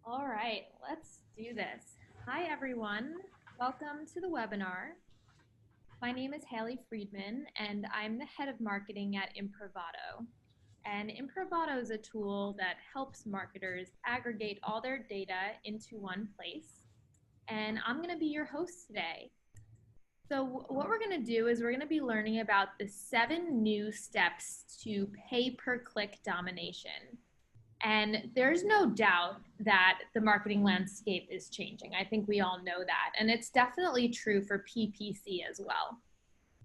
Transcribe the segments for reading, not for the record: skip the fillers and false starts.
All right, let's do this. Hi, everyone. Welcome to the webinar. My name is Haley Friedman, and I'm the head of marketing at Improvato. And Improvato is a tool that helps marketers aggregate all their data into one place. And I'm going to be your host today. So what we're going to do is we're going to be learning about the 7 new steps to pay-per-click domination. And there's no doubt that the marketing landscape is changing. I think we all know that. And it's definitely true for PPC as well.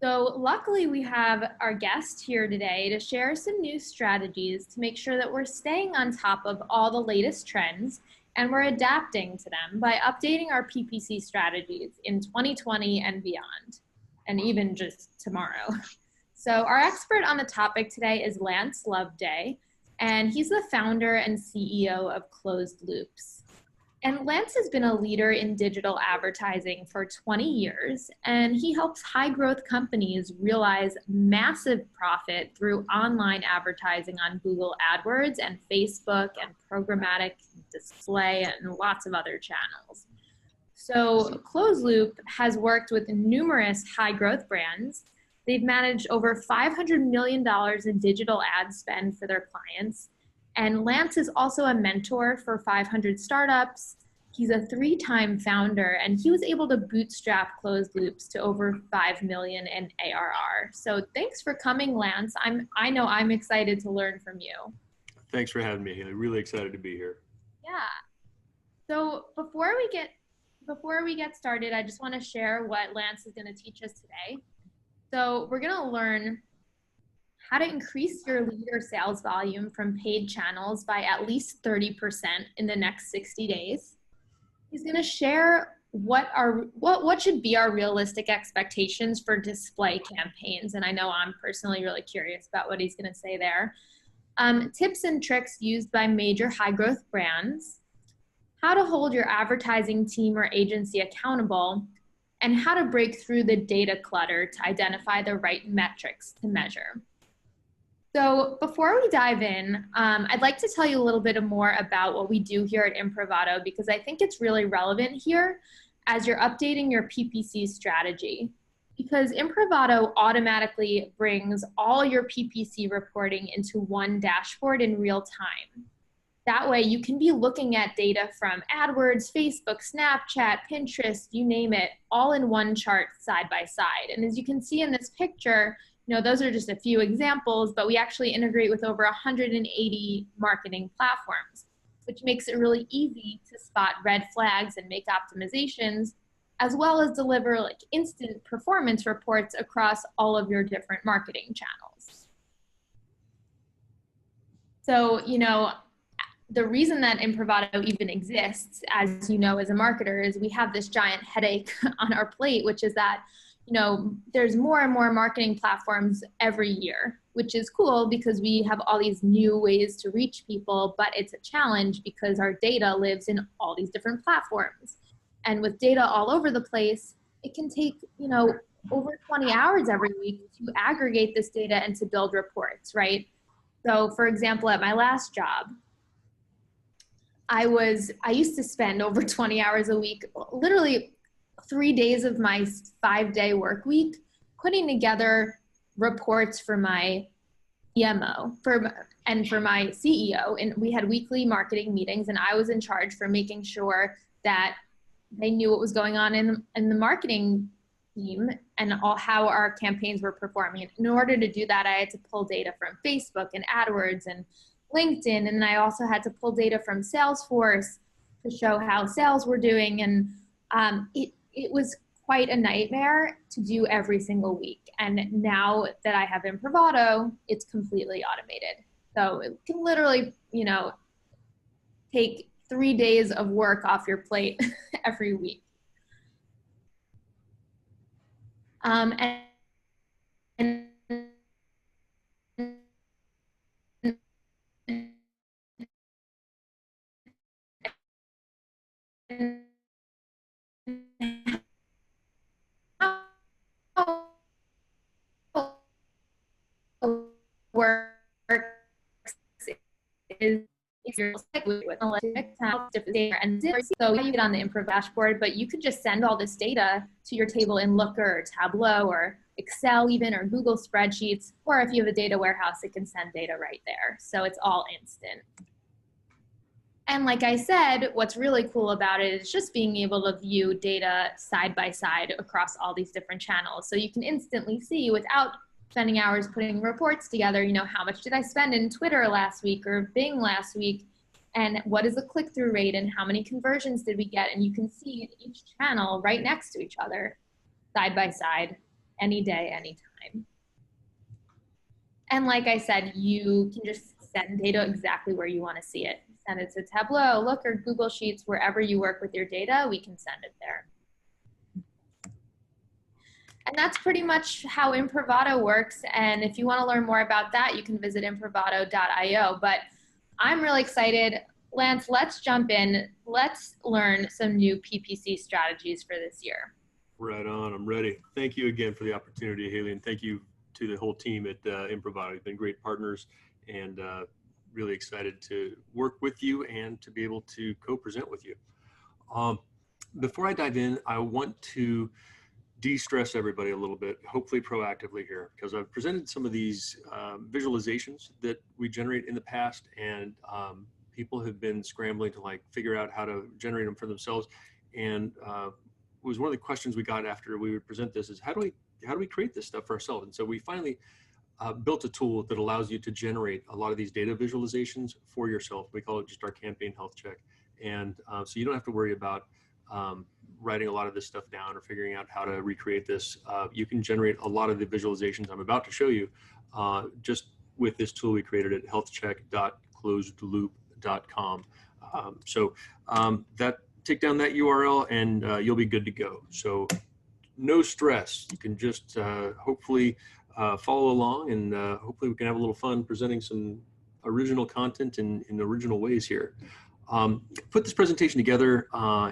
So luckily we have our guest here today to share some new strategies to make sure that we're staying on top of all the latest trends and we're adapting to them by updating our PPC strategies in 2020 and beyond, and even just tomorrow. So our expert on the topic today is Lance Loveday, and he's the founder and CEO of Closed Loops. And Lance has been a leader in digital advertising for 20 years, and he helps high growth companies realize massive profit through online advertising on Google AdWords and Facebook and programmatic display and lots of other channels. So Closed Loop has worked with numerous high growth brands. They've managed over $500 million in digital ad spend for their clients. And Lance is also a mentor for 500 startups. He's a 3-time founder, and he was able to bootstrap Closed Loops to over 5 million in ARR. So thanks for coming, Lance. I know I'm excited to learn from you. Thanks for having me, Haley. Really excited to be here. Yeah. So before we get started, I just want to share what Lance is going to teach us today. So we're going to learn how to increase your lead or sales volume from paid channels by at least 30% in the next 60 days. He's going to share what should be our realistic expectations for display campaigns. And I know I'm personally really curious about what he's going to say there. Tips and tricks used by major high growth brands, how to hold your advertising team or agency accountable, and how to break through the data clutter to identify the right metrics to measure. So before we dive in, I'd like to tell you a little bit more about what we do here at Improvato, because I think it's really relevant here as you're updating your PPC strategy. Because Improvato automatically brings all your PPC reporting into one dashboard in real time. That way you can be looking at data from AdWords, Facebook, Snapchat, Pinterest, you name it, all in one chart side by side. And as you can see in this picture, those are just a few examples, but we actually integrate with over 180 marketing platforms, which makes it really easy to spot red flags and make optimizations, as well as deliver instant performance reports across all of your different marketing channels. So, the reason that Improvato even exists, as you know, as a marketer, is we have this giant headache on our plate, which is that there's more and more marketing platforms every year, which is cool because we have all these new ways to reach people, but it's a challenge because our data lives in all these different platforms. And with data all over the place, it can take, over 20 hours every week to aggregate this data and to build reports, right? So for example, at my last job, I used to spend over 20 hours a week, literally 3 days of my 5-day work week, putting together reports for my CMO and for my CEO. And we had weekly marketing meetings, and I was in charge for making sure that they knew what was going on in the marketing team and how our campaigns were performing. In order to do that, I had to pull data from Facebook and AdWords and LinkedIn, and I also had to pull data from Salesforce to show how sales were doing. And it was quite a nightmare to do every single week. And now that I have Improvato, it's completely automated. So it can literally, take 3 days of work off your plate every week. And works is you're with analytics, different data, and so you get on the Improv dashboard, but you could just send all this data to your table in Looker or Tableau or Excel even, or Google spreadsheets, or if you have a data warehouse, it can send data right there. So it's all instant. And like I said, what's really cool about it is just being able to view data side by side across all these different channels. So you can instantly see, without spending hours putting reports together, you know, how much did I spend in Twitter last week or Bing last week? And what is the click-through rate and how many conversions did we get? And you can see each channel right next to each other, side by side, any day, anytime. And like I said, you can just send data exactly where you want to see it. Send it to Tableau, Looker, Google Sheets, wherever you work with your data, we can send it there. And that's pretty much how Imprivado works. And if you want to learn more about that, you can visit imprivado.io. But I'm really excited. Lance, let's jump in. Let's learn some new PPC strategies for this year. Right on. I'm ready. Thank you again for the opportunity, Haley, and thank you to the whole team at Imprivado. You've been great partners, and really excited to work with you and to be able to co-present with you. Before I dive in, I want to de-stress everybody a little bit, hopefully proactively here, because I've presented some of these visualizations that we generate in the past, and people have been scrambling to like figure out how to generate them for themselves. And it was one of the questions we got after we would present this is how do we create this stuff for ourselves? And so we finally built a tool that allows you to generate a lot of these data visualizations for yourself. We call it just our campaign health check. And so you don't have to worry about writing a lot of this stuff down or figuring out how to recreate this. You can generate a lot of the visualizations I'm about to show you just with this tool we created at healthcheck.closedloop.com. Take down that URL and you'll be good to go. So no stress. You can just hopefully follow along, and hopefully we can have a little fun presenting some original content in original ways here. Put this presentation together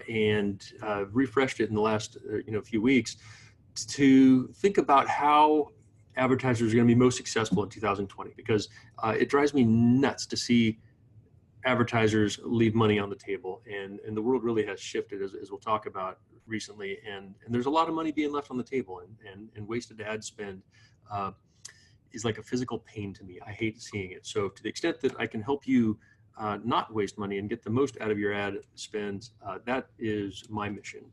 and refreshed it in the last few weeks to think about how advertisers are going to be most successful in 2020, because it drives me nuts to see advertisers leave money on the table, and the world really has shifted, as we'll talk about recently, and there's a lot of money being left on the table, and wasted ad spend is like a physical pain to me. I hate seeing it. So to the extent that I can help you not waste money and get the most out of your ad spend, that is my mission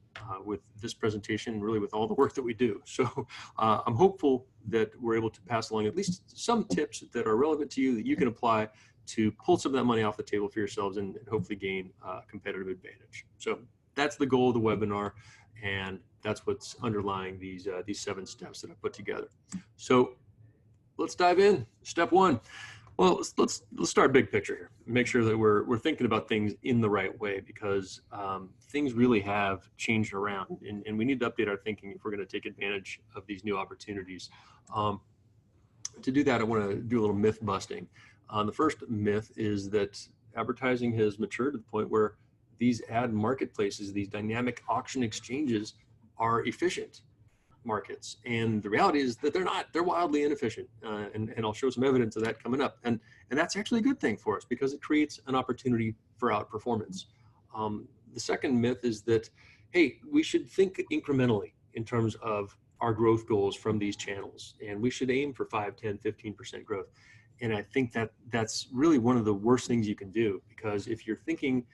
with this presentation, and really with all the work that we do. So I'm hopeful that we're able to pass along at least some tips that are relevant to you that you can apply to pull some of that money off the table for yourselves and hopefully gain a competitive advantage. So that's the goal of the webinar, and that's what's underlying these 7 steps that I put together. So let's dive in. Step 1. Well, let's start big picture here. Make sure that we're thinking about things in the right way, because things really have changed around, and we need to update our thinking if we're going to take advantage of these new opportunities. To do that, I want to do a little myth busting. The first myth is that advertising has matured to the point where these ad marketplaces, these dynamic auction exchanges, are efficient markets. And the reality is that they're not. They're wildly inefficient. And I'll show some evidence of that coming up. And that's actually a good thing for us, because it creates an opportunity for outperformance. The second myth is that, hey, we should think incrementally in terms of our growth goals from these channels, and we should aim for 5, 10, 15% growth. And I think that that's really one of the worst things you can do, because if you're thinking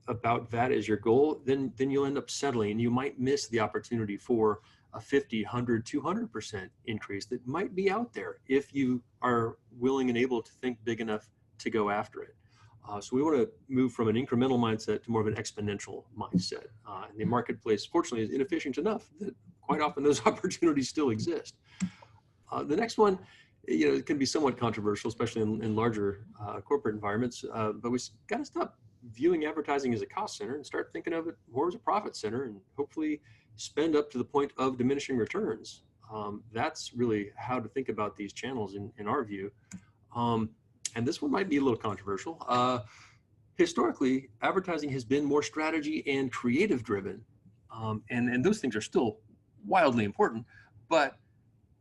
about that as your goal, then you'll end up settling, and you might miss the opportunity for a 50, 100, 200% increase that might be out there if you are willing and able to think big enough to go after it. So we want to move from an incremental mindset to more of an exponential mindset. And the marketplace, fortunately, is inefficient enough that quite often those opportunities still exist. The next one, it can be somewhat controversial, especially in larger corporate environments, but we got to stop viewing advertising as a cost center and start thinking of it more as a profit center, and hopefully spend up to the point of diminishing returns. That's really how to think about these channels in our view. And this one might be a little controversial. Historically, advertising has been more strategy and creative driven. And those things are still wildly important, but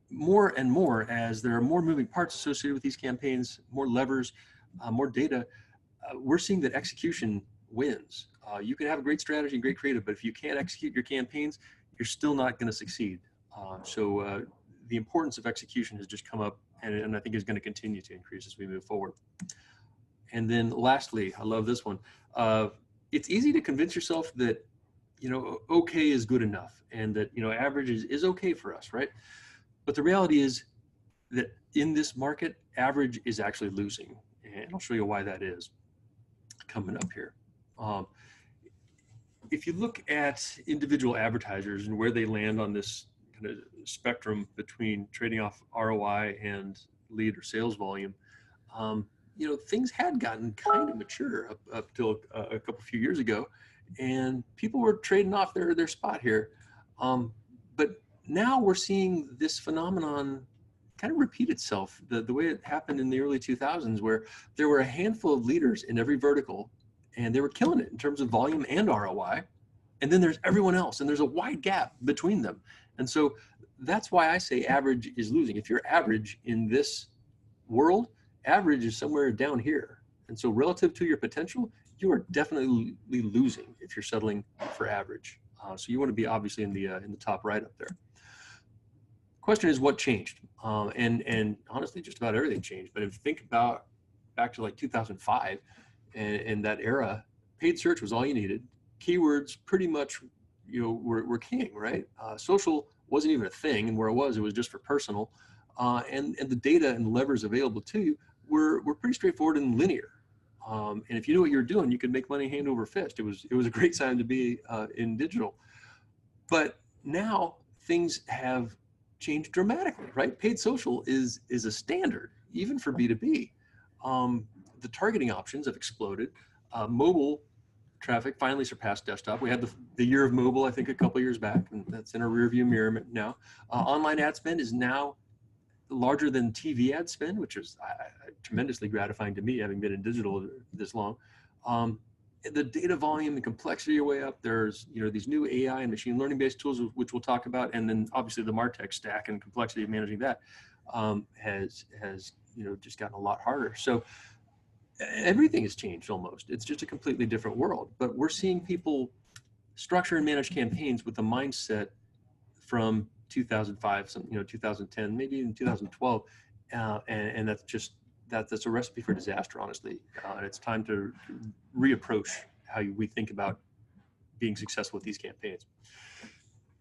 more and more, as there are more moving parts associated with these campaigns, more levers, more data, we're seeing that execution wins. You can have a great strategy and great creative, but if you can't execute your campaigns, you're still not going to succeed. So the importance of execution has just come up, and I think is going to continue to increase as we move forward. And then lastly, I love this one. It's easy to convince yourself that, okay is good enough, and that, average is okay for us, right? But the reality is that in this market, average is actually losing. And I'll show you why that is coming up here. If you look at individual advertisers and where they land on this kind of spectrum between trading off ROI and lead or sales volume, things had gotten kind of mature up till a few years ago, and people were trading off their spot here. But now we're seeing this phenomenon kind of repeat itself the way it happened in the early 2000s, where there were a handful of leaders in every vertical, and they were killing it in terms of volume and ROI. And then there's everyone else, and there's a wide gap between them. And so that's why I say average is losing. If you're average in this world, average is somewhere down here. And so relative to your potential, you are definitely losing if you're settling for average. So you want to be obviously in the top right up there. Question is, what changed? And honestly, just about everything changed. But if you think about back to like 2005 and that era, paid search was all you needed. Keywords pretty much, were king, right? Social wasn't even a thing, and where it was just for personal. And the data and levers available to you were pretty straightforward and linear. And if you knew what you were doing, you could make money hand over fist. It was a great time to be in digital. But now things have changed dramatically, right? Paid social is a standard, even for B2B. The targeting options have exploded. Mobile traffic finally surpassed desktop. We had the year of mobile, I think, a couple years back, and that's in a rearview mirror now. Online ad spend is now larger than TV ad spend, which is tremendously gratifying to me, having been in digital this long. The data volume and complexity are way up. There's these new AI and machine learning based tools, which we'll talk about, and then obviously the MarTech stack and complexity of managing that has just gotten a lot harder. So everything has changed almost. It's just a completely different world. But we're seeing people structure and manage campaigns with the mindset from 2005, 2010, maybe even 2012, and that's a recipe for disaster, honestly. And it's time to reapproach how we think about being successful with these campaigns.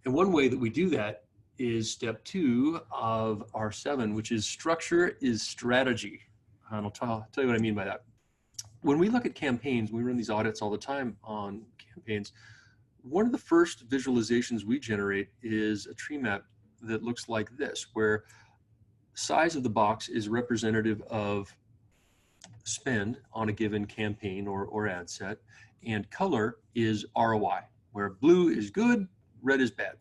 And one way that we do that is step 2 of R7, which is structure is strategy. And I'll tell you what I mean by that. When we look at campaigns, we run these audits all the time on campaigns. One of the first visualizations we generate is a tree map that looks like this, where size of the box is representative of spend on a given campaign or ad set, and color is ROI, where blue is good, red is bad.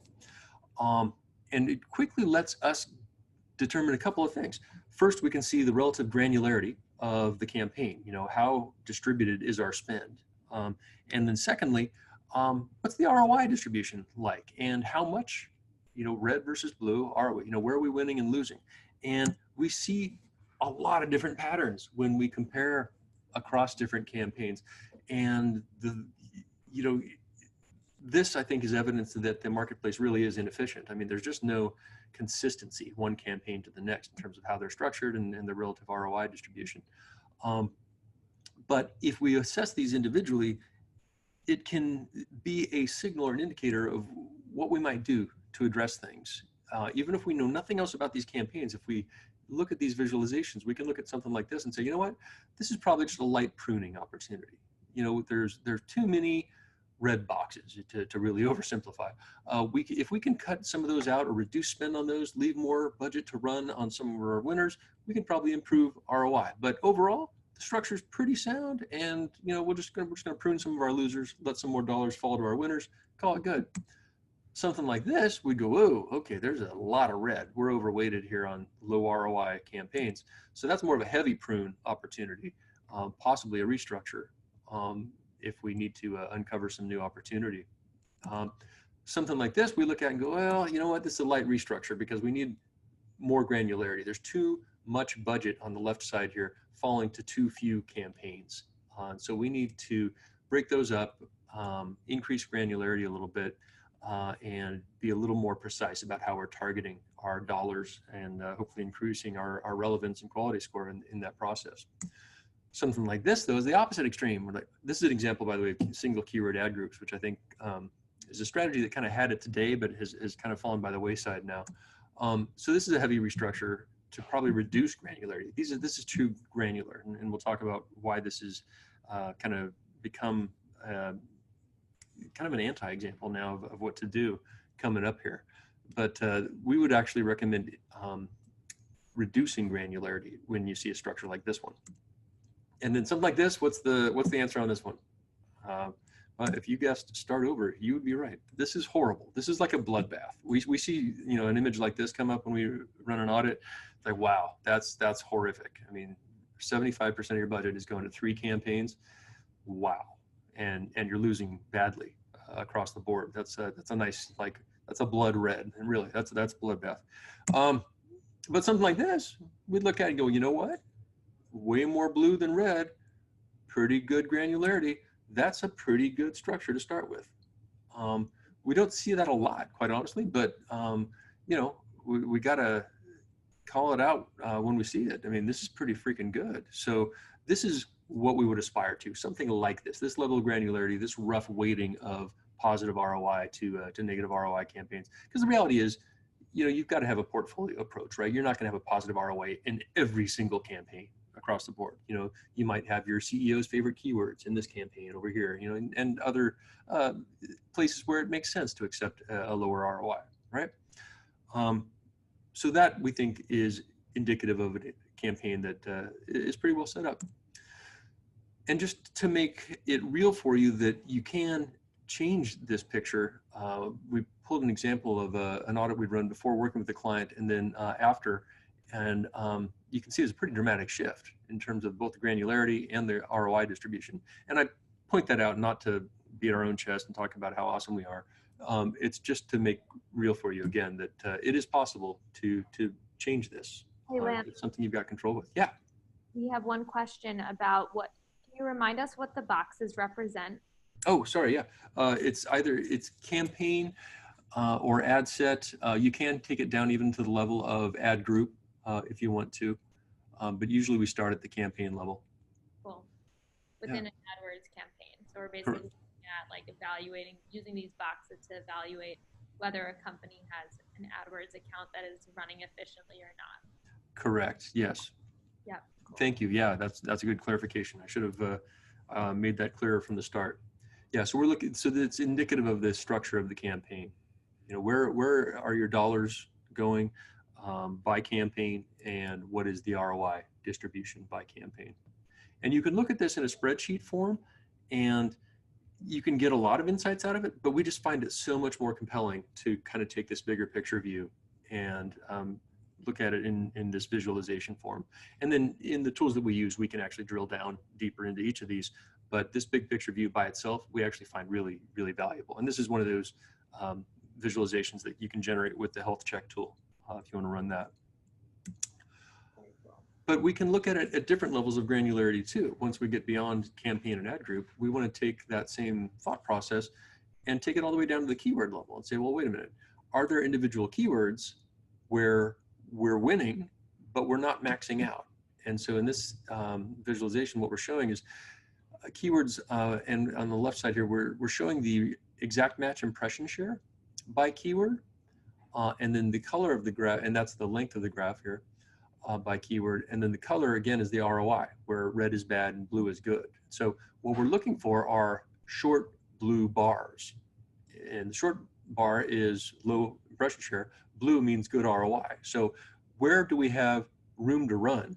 And it quickly lets us determine a couple of things. First, we can see the relative granularity of the campaign, how distributed is our spend. And then secondly, what's the ROI distribution like, and how much, red versus blue are we, where are we winning and losing? And we see a lot of different patterns when we compare across different campaigns. And this, I think, is evidence that the marketplace really is inefficient. I mean, there's just no consistency one campaign to the next in terms of how they're structured and the relative ROI distribution. But if we assess these individually, it can be a signal or an indicator of what we might do to address things. Even if we know nothing else about these campaigns, if we look at these visualizations, we can look at something like this and say, you know what, this is probably just a light pruning opportunity. There's too many red boxes to really oversimplify. If we can cut some of those out or reduce spend on those, leave more budget to run on some of our winners, we can probably improve ROI. But overall, the structure is pretty sound, and we're just gonna prune some of our losers, let some more dollars fall to our winners, call it good. Something like this, we go, whoa, okay, there's a lot of red. We're overweighted here on low ROI campaigns. So that's more of a heavy prune opportunity, possibly a restructure if we need to uncover some new opportunity. Something like this, we look at and go, well, you know what, this is a light restructure because we need more granularity. There's too much budget on the left side here falling to too few campaigns. So we need to break those up, increase granularity a little bit, and be a little more precise about how we're targeting our dollars and hopefully increasing our relevance and quality score in that process. Something like this, though, is the opposite extreme. This is an example, by the way, of single keyword ad groups, which I think is a strategy that kind of had it today, but has kind of fallen by the wayside now. So this is a heavy restructure to probably reduce granularity. This is true granular, and we'll talk about why this is kind of become kind of an anti-example now of what to do coming up here. But we would actually recommend reducing granularity when you see a structure like this one. And then something like this, what's the answer on this one? If you guessed start over, you would be right. This is horrible. This is like a bloodbath. We see, you know, an image like this come up when we run an audit. It's like, wow, that's horrific. I mean, 75% of your budget is going to 3 campaigns. Wow. And you're losing badly across the board. That's a nice, like, that's a blood red. And really, that's bloodbath. But something like this, we'd look at it and go, you know what? Way more blue than red, pretty good granularity. That's a pretty good structure to start with. We don't see that a lot, quite honestly, but you know, we gotta call it out when we see it. I mean, this is pretty freaking good. So this is what we would aspire to, something like this level of granularity, this rough weighting of positive ROI to negative ROI campaigns. Because the reality is, you know, you've got to have a portfolio approach, right? You're not going to have a positive ROI in every single campaign across the board. You know, you might have your CEO's favorite keywords in this campaign over here, you know, and other places where it makes sense to accept a lower ROI, right? So that we think is indicative of a campaign that is pretty well set up. And just to make it real for you that you can change this picture, we pulled an example of an audit we'd run before working with the client and then after. And you can see it's a pretty dramatic shift in terms of both the granularity and the ROI distribution. And I point that out not to beat our own chest and talk about how awesome we are. It's just to make real for you again that it is possible to change this. Hey, Lance. It's something you've got control with. Yeah. We have one question about can you remind us what the boxes represent? Oh, sorry. Yeah. It's campaign or ad set. You can take it down even to the level of ad group if you want to. But usually we start at the campaign level. Cool. Within an AdWords campaign. So we're basically looking at like using these boxes to evaluate whether a company has an AdWords account that is running efficiently or not. Correct. Yes. Yeah. Cool. Thank you. Yeah, that's a good clarification. I should have made that clearer from the start. Yeah. So we're looking. So it's indicative of the structure of the campaign. You know, where are your dollars going by campaign, and what is the ROI distribution by campaign? And you can look at this in a spreadsheet form, and you can get a lot of insights out of it. But we just find it so much more compelling to kind of take this bigger picture view and look at it in this visualization form. And then in the tools that we use, we can actually drill down deeper into each of these. But this big picture view by itself, we actually find really, really valuable. And this is one of those visualizations that you can generate with the health check tool if you want to run that. But we can look at it at different levels of granularity too. Once we get beyond campaign and ad group, we want to take that same thought process and take it all the way down to the keyword level and say, well, wait a minute, are there individual keywords where we're winning, but we're not maxing out? And so in this visualization, what we're showing is keywords, and on the left side here, we're showing the exact match impression share by keyword, and then the color of the graph, and that's the length of the graph here by keyword, and then the color again is the ROI, where red is bad and blue is good. So what we're looking for are short blue bars, and the short bar is low impression share. Blue means good ROI. So where do we have room to run,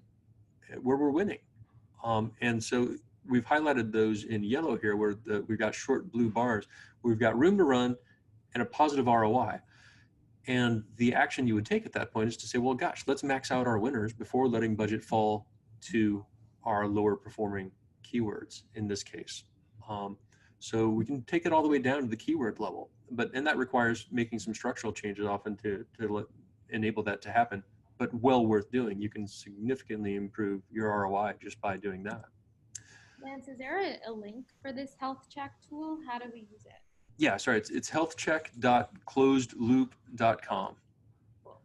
where we're winning? And so we've highlighted those in yellow here, where we've got short blue bars. We've got room to run and a positive ROI. And the action you would take at that point is to say, well, gosh, let's max out our winners before letting budget fall to our lower performing keywords in this case. So we can take it all the way down to the keyword level, and that requires making some structural changes often to enable that to happen, but well worth doing. You can significantly improve your ROI just by doing that. Lance, is there a link for this health check tool? How do we use it? Yeah, sorry, it's healthcheck.closedloop.com. Cool.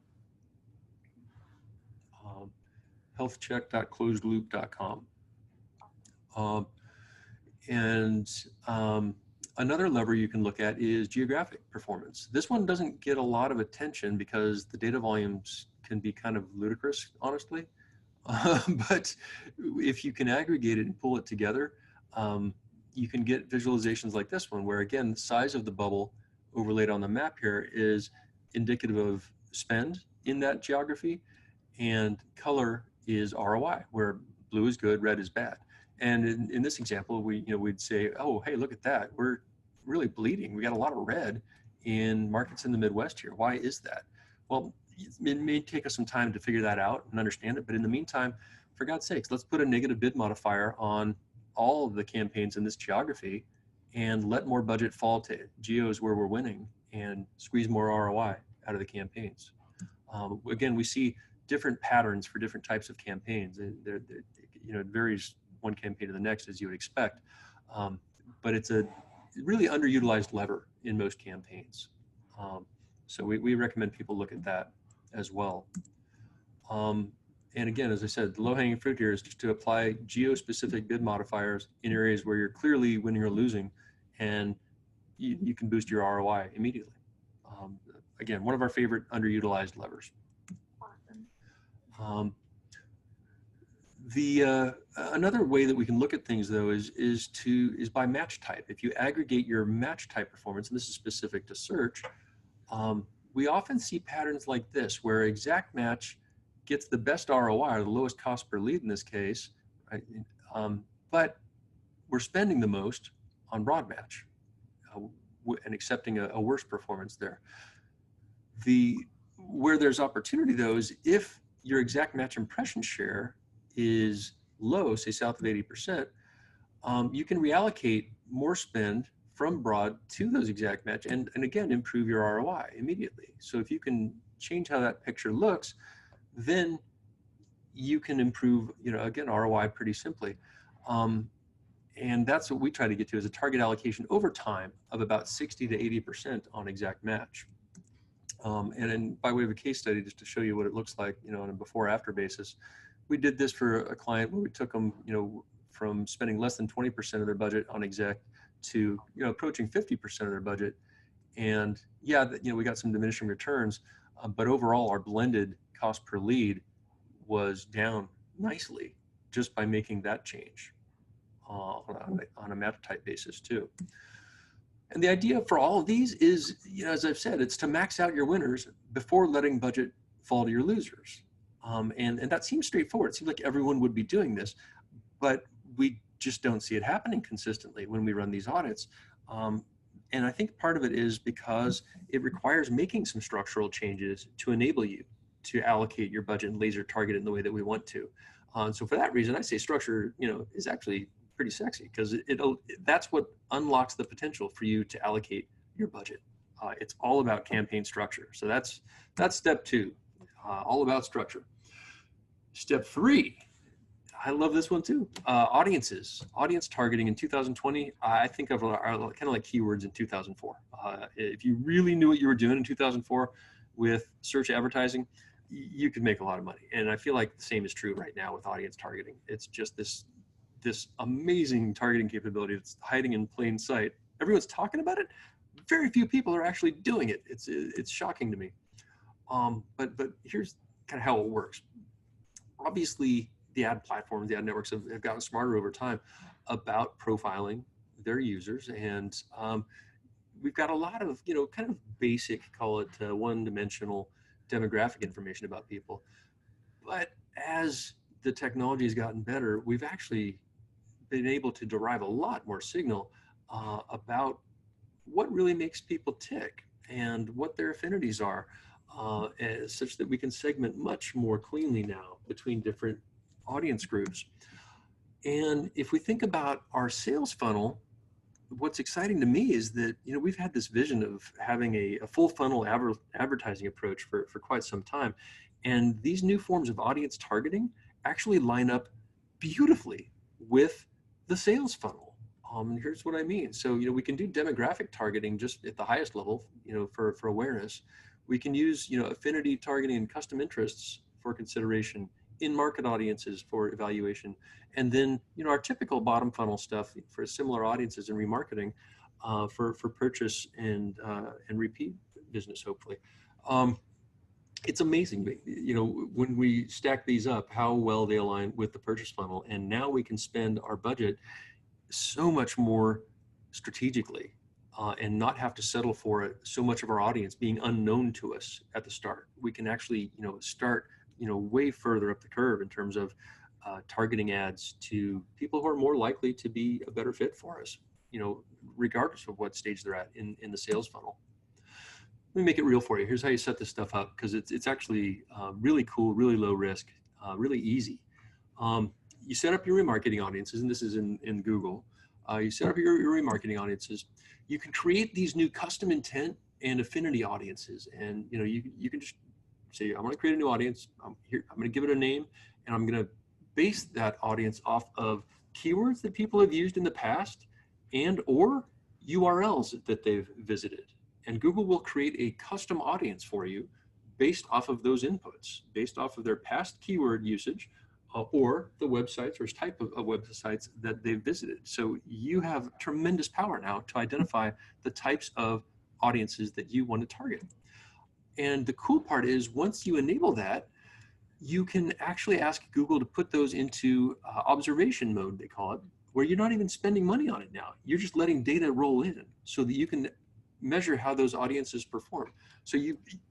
Healthcheck.closedloop.com. And another lever you can look at is geographic performance. This one doesn't get a lot of attention because the data volumes can be kind of ludicrous, honestly. But if you can aggregate it and pull it together, you can get visualizations like this one, where again, the size of the bubble overlaid on the map here is indicative of spend in that geography, and color is ROI, where blue is good, red is bad. And in this example, we'd say, oh, hey, look at that. We're really bleeding. We got a lot of red in markets in the Midwest here. Why is that? Well, it may take us some time to figure that out and understand it. But in the meantime, for God's sakes, let's put a negative bid modifier on all of the campaigns in this geography and let more budget fall to geos where we're winning and squeeze more ROI out of the campaigns. Again, we see different patterns for different types of campaigns. It varies one campaign to the next, as you would expect. But it's a really underutilized lever in most campaigns. So we recommend people look at that as well. And again, as I said, the low-hanging fruit here is just to apply geo-specific bid modifiers in areas where you're clearly winning or losing, and you can boost your ROI immediately. Again, one of our favorite underutilized levers. Awesome. Another way that we can look at things, though, is by match type. If you aggregate your match type performance, and this is specific to search, we often see patterns like this, where exact match gets the best ROI, or the lowest cost per lead in this case, right? But we're spending the most on broad match and accepting a worse performance there. Where there's opportunity, though, is if your exact match impression share is low, say south of 80%, you can reallocate more spend from broad to those exact match and again, improve your ROI immediately. So if you can change how that picture looks, then you can improve, again, ROI pretty simply. And that's what we try to get to, is a target allocation over time of about 60 to 80% on exact match. And then by way of a case study, just to show you what it looks like, on a before-after basis, we did this for a client where we took them, from spending less than 20% of their budget on exec to, approaching 50% of their budget. And yeah, we got some diminishing returns, but overall our blended cost per lead was down nicely just by making that change on a match type basis too. And the idea for all of these is, as I've said, it's to max out your winners before letting budget fall to your losers. And that seems straightforward. It seems like everyone would be doing this, but we just don't see it happening consistently when we run these audits. And I think part of it is because it requires making some structural changes to enable you to allocate your budget and laser target it in the way that we want to. So for that reason, I say structure, is actually pretty sexy, because that's what unlocks the potential for you to allocate your budget. It's all about campaign structure. So that's step two, all about structure. Step three, I love this one too. Audiences, audience targeting in 2020, I think of are kind of like keywords in 2004. If you really knew what you were doing in 2004 with search advertising, you could make a lot of money. And I feel like the same is true right now with audience targeting. It's just this amazing targeting capability that's hiding in plain sight. Everyone's talking about it. Very few people are actually doing it. It's shocking to me. But here's kind of how it works. Obviously, the ad platforms, the ad networks have gotten smarter over time about profiling their users. And we've got a lot of, kind of basic, call it one-dimensional demographic information about people. But as the technology has gotten better, we've actually been able to derive a lot more signal about what really makes people tick and what their affinities are, such that we can segment much more cleanly now between different audience groups. And if we think about our sales funnel, what's exciting to me is that, we've had this vision of having a full funnel advertising approach for quite some time. And these new forms of audience targeting actually line up beautifully with the sales funnel. Here's what I mean. So, we can do demographic targeting just at the highest level, for awareness. We can use, affinity targeting and custom interests for consideration, in-market audiences for evaluation, and then, our typical bottom funnel stuff for similar audiences and remarketing for purchase and repeat business, hopefully. It's amazing, when we stack these up, how well they align with the purchase funnel. And now we can spend our budget so much more strategically and not have to settle for so much of our audience being unknown to us at the start. We can actually, start, way further up the curve in terms of targeting ads to people who are more likely to be a better fit for us, regardless of what stage they're at in the sales funnel. Let me make it real for you. Here's how you set this stuff up, because it's actually really cool, really low risk, really easy. You set up your remarketing audiences, and this is in Google. You set up your remarketing audiences. You can create these new custom intent and affinity audiences, and you can just say, I'm going to create a new audience. I'm going to give it a name, and I'm going to base that audience off of keywords that people have used in the past and or URLs that they've visited. And Google will create a custom audience for you based off of those inputs, based off of their past keyword usage or the websites or type of websites that they've visited. So you have tremendous power now to identify the types of audiences that you want to target. And the cool part is, once you enable that, you can actually ask Google to put those into observation mode, they call it, where you're not even spending money on it now. You're just letting data roll in so that you can measure how those audiences perform. So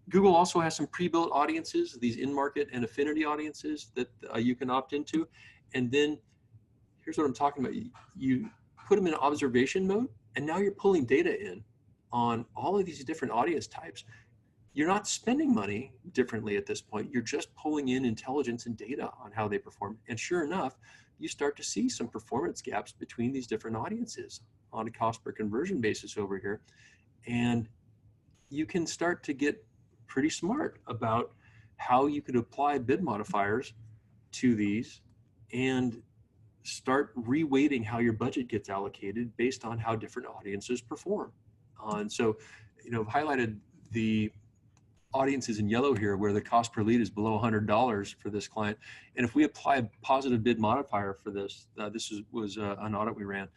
Google also has some pre-built audiences, these in-market and affinity audiences that you can opt into. And then here's what I'm talking about. You put them in observation mode, and now you're pulling data in on all of these different audience types. You're not spending money differently at this point. You're just pulling in intelligence and data on how they perform. And sure enough, you start to see some performance gaps between these different audiences on a cost per conversion basis over here. And you can start to get pretty smart about how you could apply bid modifiers to these and start reweighting how your budget gets allocated based on how different audiences perform. And so, I've highlighted the audiences in yellow here where the cost per lead is below $100 for this client. And if we apply a positive bid modifier for this, was an audit we ran.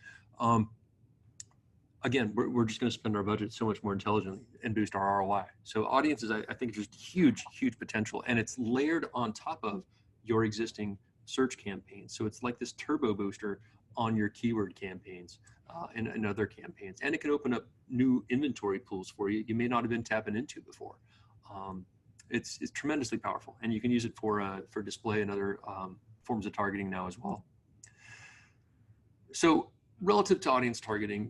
Again, we're just going to spend our budget so much more intelligently and boost our ROI. So audiences, I think, just huge, huge potential. And it's layered on top of your existing search campaigns. So it's like this turbo booster on your keyword campaigns and other campaigns. And it can open up new inventory pools for you you may not have been tapping into before. It's tremendously powerful. And you can use it for display and other forms of targeting now as well. So relative to audience targeting,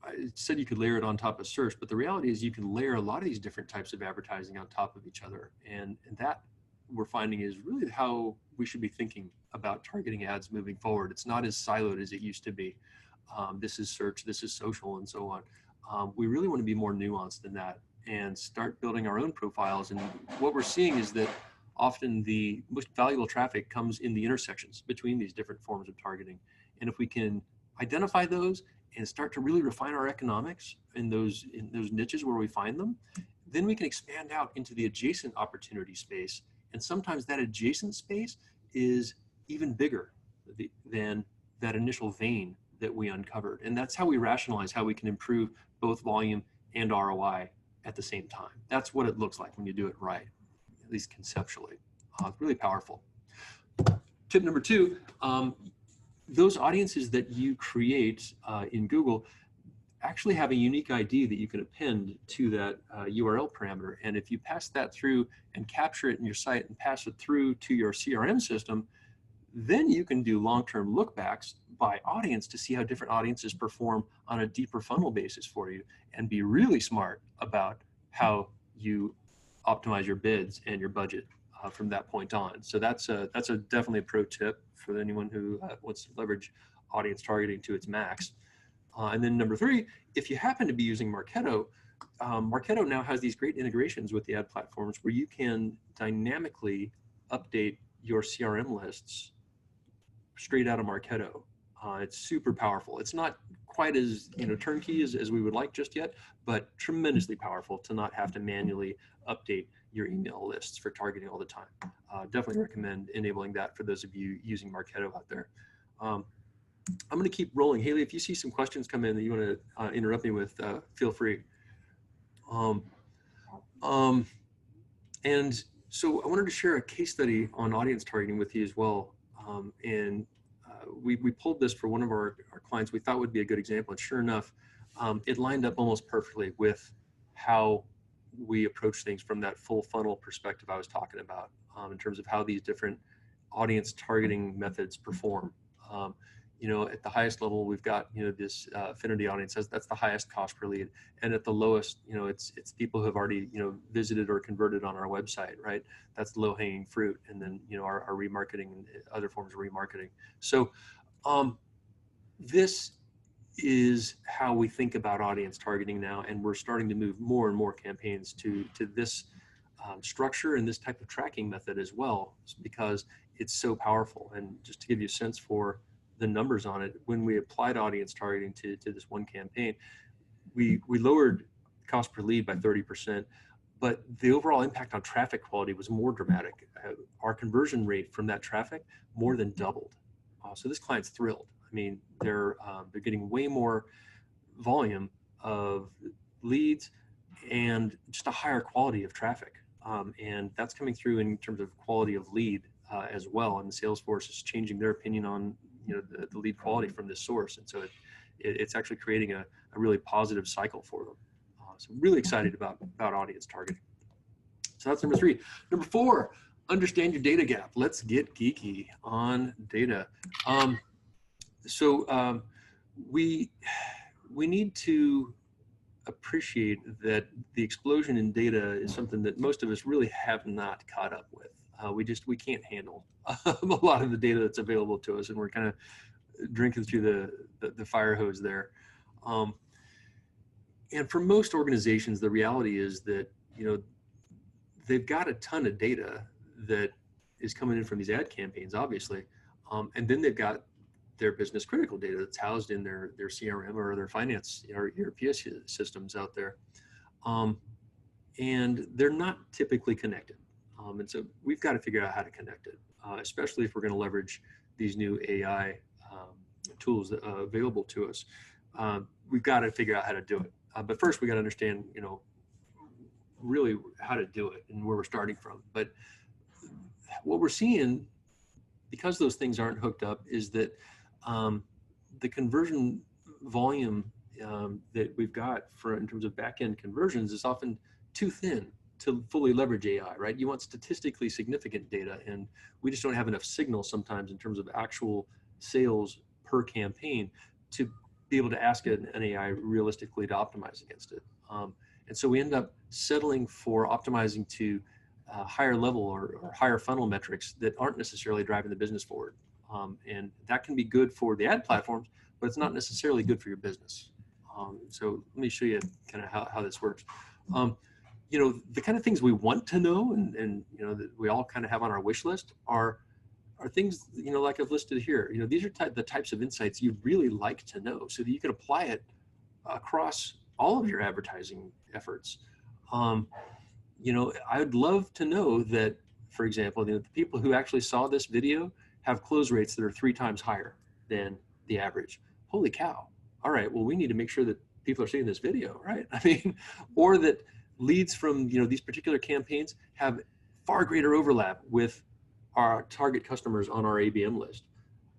I said you could layer it on top of search, but the reality is you can layer a lot of these different types of advertising on top of each other. And that we're finding is really how we should be thinking about targeting ads moving forward. It's not as siloed as it used to be. This is search, this is social, and so on. We really want to be more nuanced than that and start building our own profiles. And what we're seeing is that often the most valuable traffic comes in the intersections between these different forms of targeting. And if we can identify those and start to really refine our economics in those niches where we find them, then we can expand out into the adjacent opportunity space. And sometimes that adjacent space is even bigger than that initial vein that we uncovered. And that's how we rationalize how we can improve both volume and ROI at the same time. That's what it looks like when you do it right, at least conceptually. It's really powerful. Tip number 2, those audiences that you create in Google actually have a unique ID that you can append to that URL parameter. And if you pass that through and capture it in your site and pass it through to your CRM system, then you can do long-term lookbacks by audience to see how different audiences perform on a deeper funnel basis for you, and be really smart about how you optimize your bids and your budget from that point on. So that's definitely a pro tip for anyone who wants to leverage audience targeting to its max. And then number 3, if you happen to be using Marketo, Marketo now has these great integrations with the ad platforms where you can dynamically update your CRM lists straight out of Marketo. It's super powerful. It's not quite as turnkey as we would like just yet, but tremendously powerful to not have to manually update your email lists for targeting all the time. Definitely recommend enabling that for those of you using Marketo out there. I'm going to keep rolling. Haley, if you see some questions come in that you want to interrupt me with, feel free. And so I wanted to share a case study on audience targeting with you as well. We pulled this for one of our clients we thought would be a good example. And sure enough, it lined up almost perfectly with how we approach things from that full funnel perspective I was talking about, in terms of how these different audience targeting methods perform. At the highest level, we've got, this affinity audience, that's the highest cost per lead. And at the lowest, it's people who have already, visited or converted on our website, right? That's the low hanging fruit. And then, our remarketing and other forms of remarketing. So this is how we think about audience targeting now. And we're starting to move more and more campaigns to this structure and this type of tracking method as well, because it's so powerful. And just to give you a sense for the numbers on it, when we applied audience targeting to this one campaign, we lowered cost per lead by 30%, but the overall impact on traffic quality was more dramatic. Our conversion rate from that traffic more than doubled. So this client's thrilled. I mean, they're getting way more volume of leads and just a higher quality of traffic. And that's coming through in terms of quality of lead as well. And Salesforce is changing their opinion on the lead quality from this source. And so it's actually creating a really positive cycle for them. So really excited about audience targeting. So that's number 3. Number 4, understand your data gap. Let's get geeky on data. We need to appreciate that the explosion in data is something that most of us really have not caught up with. We can't handle a lot of the data that's available to us, and we're kind of drinking through the fire hose there. And for most organizations, the reality is that they've got a ton of data that is coming in from these ad campaigns, obviously, and then they've got their business critical data that's housed in their CRM or their finance or ERP systems out there, and they're not typically connected. And so we've got to figure out how to connect it, especially if we're going to leverage these new AI tools that are available to us. We've got to figure out how to do it. But first, we got to understand, really how to do it and where we're starting from. But what we're seeing, because those things aren't hooked up, is that the conversion volume that we've got in terms of back-end conversions is often too thin to fully leverage AI, right? You want statistically significant data, and we just don't have enough signal sometimes in terms of actual sales per campaign to be able to ask an AI realistically to optimize against it. And so we end up settling for optimizing to higher level or higher funnel metrics that aren't necessarily driving the business forward. And that can be good for the ad platforms, but it's not necessarily good for your business. So let me show you kind of how this works. The kind of things we want to know and that we all kind of have on our wish list are things, like I've listed here. These are the types of insights you'd really like to know so that you can apply it across all of your advertising efforts. I'd love to know that, for example, the people who actually saw this video have close rates that are 3 times higher than the average. Holy cow. All right, well, we need to make sure that people are seeing this video, right? I mean, or that leads from, these particular campaigns have far greater overlap with our target customers on our ABM list.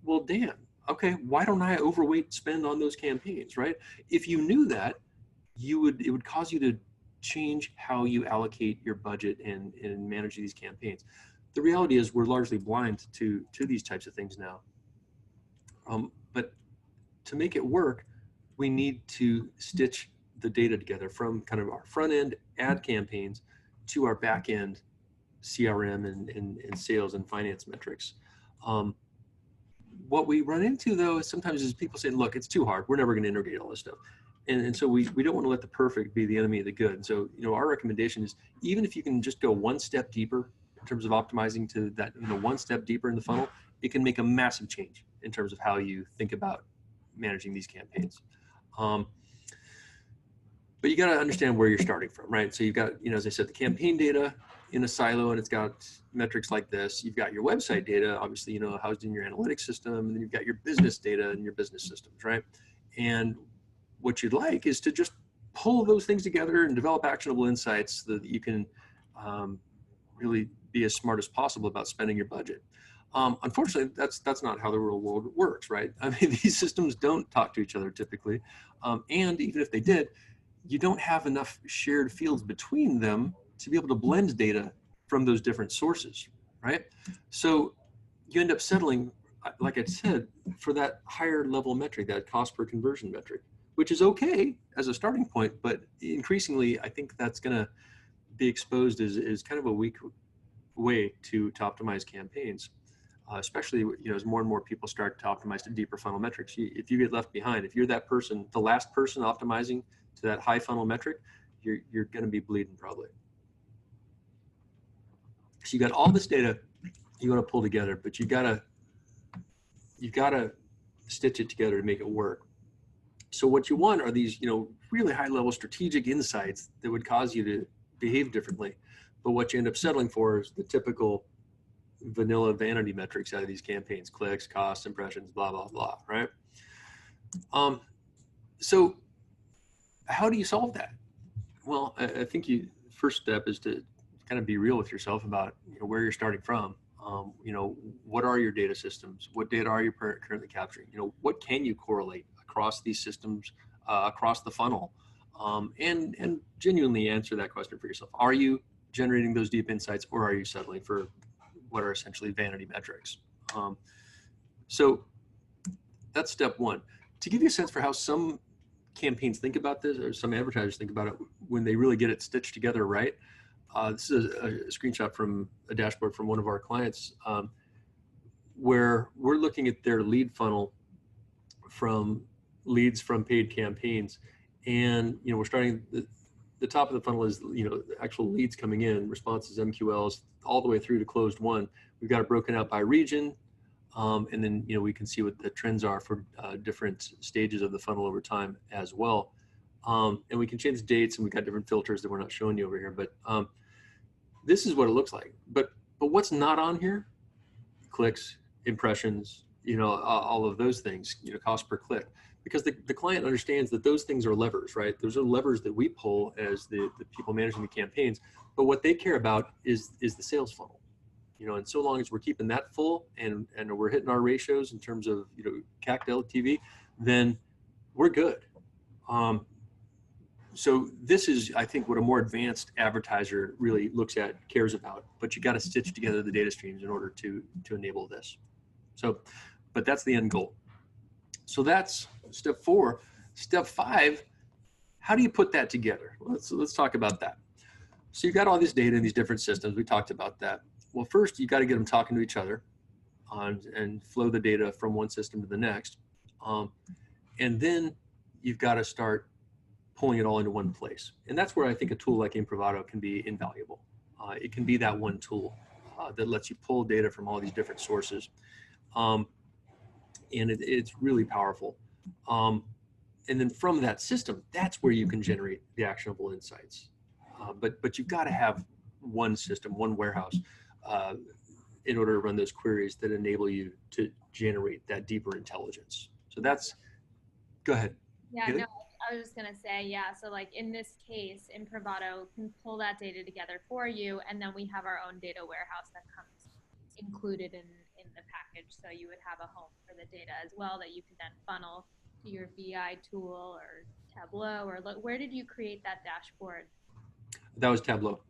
Well, damn, okay, why don't I overweight spend on those campaigns, right? If you knew that, it would cause you to change how you allocate your budget and manage these campaigns. The reality is we're largely blind to these types of things now. But to make it work, we need to stitch the data together from kind of our front end ad campaigns to our back end CRM and sales and finance metrics. What we run into though is sometimes people saying, look, it's too hard. We're never going to integrate all this stuff. And so we don't want to let the perfect be the enemy of the good. And so, our recommendation is even if you can just go one step deeper in terms of optimizing to that, one step deeper in the funnel, it can make a massive change in terms of how you think about managing these campaigns. But you got to understand where you're starting from, right? So you've got, as I said, the campaign data in a silo, and it's got metrics like this. You've got your website data, obviously, housed in your analytics system, and then you've got your business data and your business systems, right? And what you'd like is to just pull those things together and develop actionable insights so that you can really be as smart as possible about spending your budget. Unfortunately, that's not how the real world works, right? I mean, these systems don't talk to each other typically. And even if they did, you don't have enough shared fields between them to be able to blend data from those different sources, right? So you end up settling, like I said, for that higher level metric, that cost per conversion metric, which is okay as a starting point, but increasingly, I think that's going to be exposed as kind of a weak way to optimize campaigns, especially as more and more people start to optimize to deeper funnel metrics. If you get left behind, if you're that person, the last person optimizing to that high funnel metric, you're going to be bleeding probably. So you got all this data you want to pull together, but you gotta stitch it together to make it work. So what you want are these, really high level strategic insights that would cause you to behave differently. But what you end up settling for is the typical vanilla vanity metrics out of these campaigns: clicks, costs, impressions, blah, blah, blah, right? So how do you solve that? Well, I think first step is to kind of be real with yourself about where you're starting from. What are your data systems? What data are you currently capturing? What can you correlate across these systems, across the funnel? And genuinely answer that question for yourself. Are you generating those deep insights, or are you settling for what are essentially vanity metrics? So that's step one. To give you a sense for how some campaigns think about this, or some advertisers think about it when they really get it stitched together right. This is a screenshot from a dashboard from one of our clients, where we're looking at their lead funnel from leads from paid campaigns. And, we're starting, the top of the funnel is, the actual leads coming in, responses, MQLs, all the way through to closed won. We've got it broken out by region. And then, we can see what the trends are for different stages of the funnel over time as well. And we can change the dates, and we've got different filters that we're not showing you over here. But this is what it looks like. But what's not on here? Clicks, impressions, all of those things, cost per click. Because the client understands that those things are levers, right? Those are levers that we pull as the people managing the campaigns. But what they care about is the sales funnel. And so long as we're keeping that full and we're hitting our ratios in terms of, CAC to LTV, then we're good. So this is, I think, what a more advanced advertiser really looks at, cares about, but you got to stitch together the data streams in order to enable this. So, but that's the end goal. So that's step 4. Step 5, how do you put that together? Let's talk about that. So you've got all this data in these different systems. We talked about that. Well, first you got to get them talking to each other and flow the data from one system to the next. And then you've got to start pulling it all into one place. And that's where I think a tool like Improvato can be invaluable. It can be that one tool that lets you pull data from all these different sources. And it's really powerful. And then from that system, that's where you can generate the actionable insights. But you've got to have one system, one warehouse, in order to run those queries that enable you to generate that deeper intelligence. So that's, go ahead. Yeah, no, I was just going to say, yeah. So like in this case, Improvato can pull that data together for you. And then we have our own data warehouse that comes included in the package. So you would have a home for the data as well that you could then funnel to your BI tool or Tableau, or where did you create that dashboard? That was Tableau.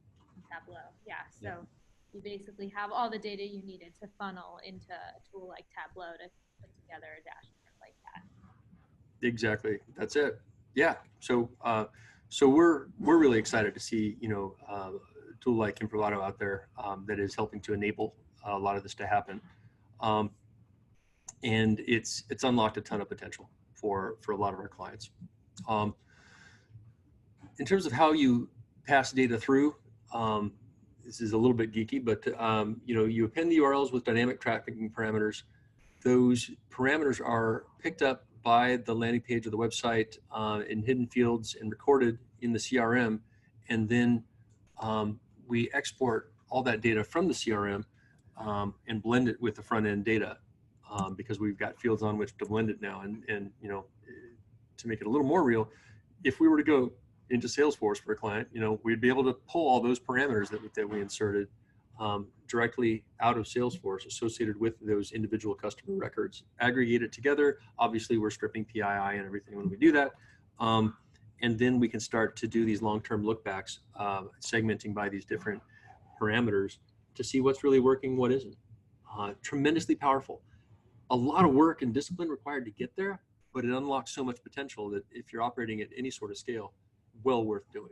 Tableau, yeah. So you basically have all the data you needed to funnel into a tool like Tableau to put together a dashboard like that. Exactly. That's it. Yeah. So so we're really excited to see a tool like Improvato out there that is helping to enable a lot of this to happen, and it's unlocked a ton of potential for a lot of our clients. In terms of how you pass data through, this is a little bit geeky, but you append the URLs with dynamic tracking parameters. those parameters are picked up by the landing page of the website in hidden fields and recorded in the CRM. And then we export all that data from the CRM and blend it with the front end data because we've got fields on which to blend it now. And you know, to make it a little more real, if we were to go into Salesforce for a client, you know, we'd be able to pull all those parameters that we inserted directly out of Salesforce associated with those individual customer records, aggregate it together. Obviously, we're stripping PII and everything when we do that. And then we can start to do these long-term lookbacks, segmenting by these different parameters to see what's really working, what isn't. Tremendously powerful. A lot of work and discipline required to get there, but it unlocks so much potential that if you're operating at any sort of scale, well worth doing.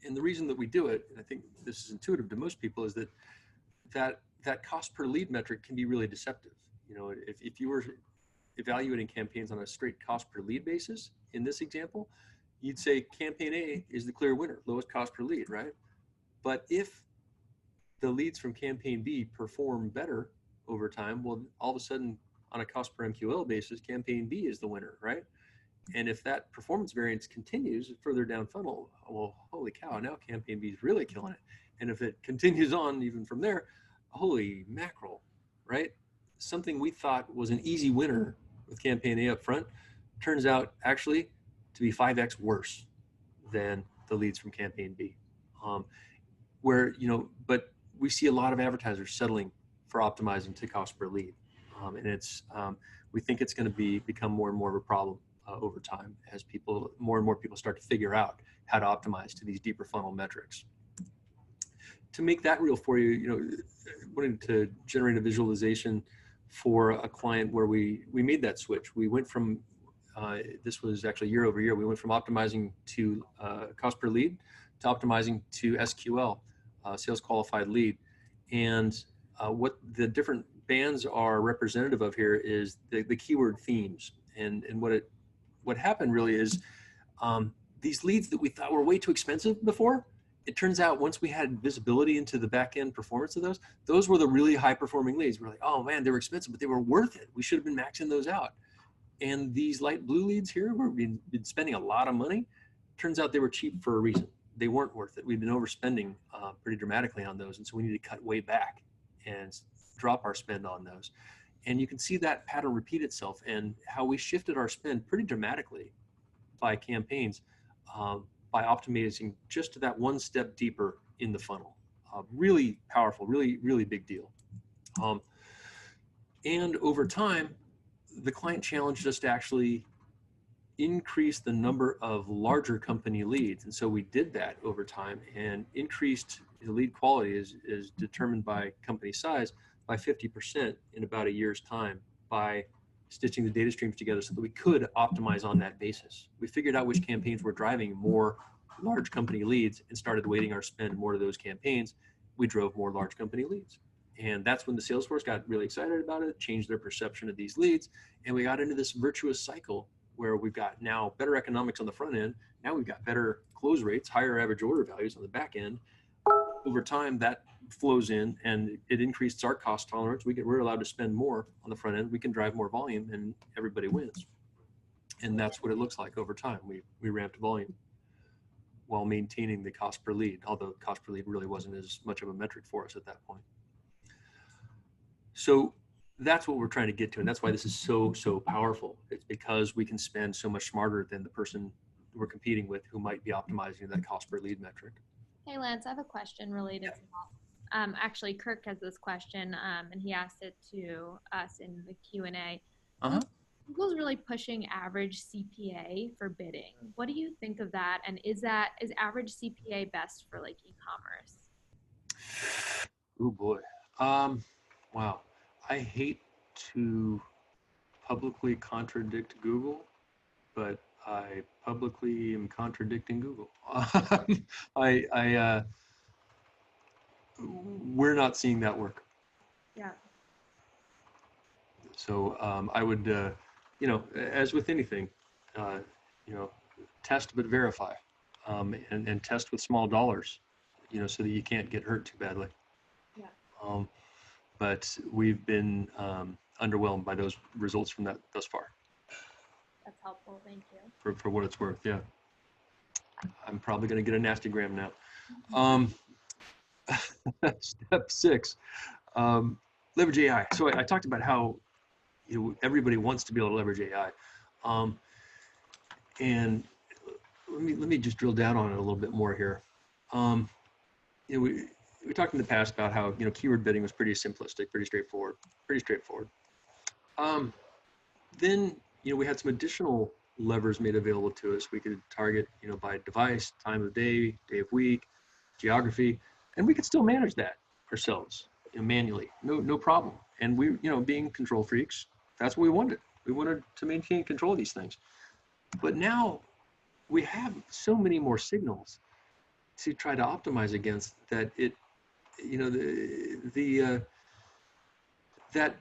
And the reason that we do it, and I think this is intuitive to most people, is that cost per lead metric can be really deceptive. You know, if you were evaluating campaigns on a straight cost per lead basis, in this example, you'd say campaign A is the clear winner, lowest cost per lead, right? But if the leads from campaign B perform better over time, well, all of a sudden on a cost per MQL basis, campaign B is the winner, right? And if that performance variance continues further down funnel, well, holy cow, now campaign B is really killing it. And if it continues on even from there, holy mackerel, right? Something we thought was an easy winner with campaign A up front turns out actually to be 5x worse than the leads from campaign B. Where, you know, but we see a lot of advertisers settling for optimizing to cost per lead. And it's, we think it's going to become more and more of a problem over time as more and more people start to figure out how to optimize to these deeper funnel metrics. To make that real for you, you know, wanted to generate a visualization for a client where we made that switch. We went from, this was actually year over year, we went from optimizing to cost per lead to optimizing to SQL, sales qualified lead. And what the different bands are representative of here is the keyword themes. And what happened really is these leads that we thought were way too expensive before, it turns out once we had visibility into the back end performance of those were the really high performing leads. We're like, oh man, they were expensive, but they were worth it. We should have been maxing those out. And these light blue leads here, where we've been spending a lot of money, turns out they were cheap for a reason. They weren't worth it. We've been overspending pretty dramatically on those. And so we need to cut way back and drop our spend on those. And you can see that pattern repeat itself and how we shifted our spend pretty dramatically by campaigns by optimizing just to that one step deeper in the funnel. Really powerful, really, really big deal. And over time, the client challenged us to actually increase the number of larger company leads. And so we did that over time and increased the lead quality is determined by company size by 50% in about a year's time by stitching the data streams together so that we could optimize on that basis. We figured out which campaigns were driving more large company leads and started weighting our spend more to those campaigns. We drove more large company leads. And that's when the Salesforce got really excited about it, changed their perception of these leads. And we got into this virtuous cycle where we've got now better economics on the front end. Now we've got better close rates, higher average order values on the back end. Over time, that flows in and it increases our cost tolerance. We're allowed to spend more on the front end. We can drive more volume and everybody wins. And that's what it looks like over time. We ramped volume while maintaining the cost per lead, although cost per lead really wasn't as much of a metric for us at that point. So that's what we're trying to get to. And that's why this is so powerful. It's because we can spend so much smarter than the person we're competing with who might be optimizing that cost per lead metric. Hey, Lance, I have a question related to that. Actually, Kirk has this question, and he asked it to us in the Q&A. Google's really pushing average CPA for bidding. What do you think of that? And is average CPA best for like e-commerce? Oh boy. Wow. I hate to publicly contradict Google, but I publicly am contradicting Google. We're not seeing that work. Yeah. So I would, you know, as with anything, you know, test but verify, and test with small dollars, you know, so that you can't get hurt too badly. Yeah. but we've been underwhelmed by those results from that thus far. That's helpful. Thank you. For what it's worth, yeah. I'm probably going to get a nasty gram now. Step 6, leverage AI. So I talked about how everybody wants to be able to leverage AI, and let me just drill down on it a little bit more here. We talked in the past about how keyword bidding was pretty simplistic, pretty straightforward. Then we had some additional levers made available to us. We could target by device, time of day, day of week, geography, and we could still manage that ourselves manually, no problem. And we being control freaks, that's what we wanted. We wanted to maintain control of these things. But now we have so many more signals to try to optimize against that that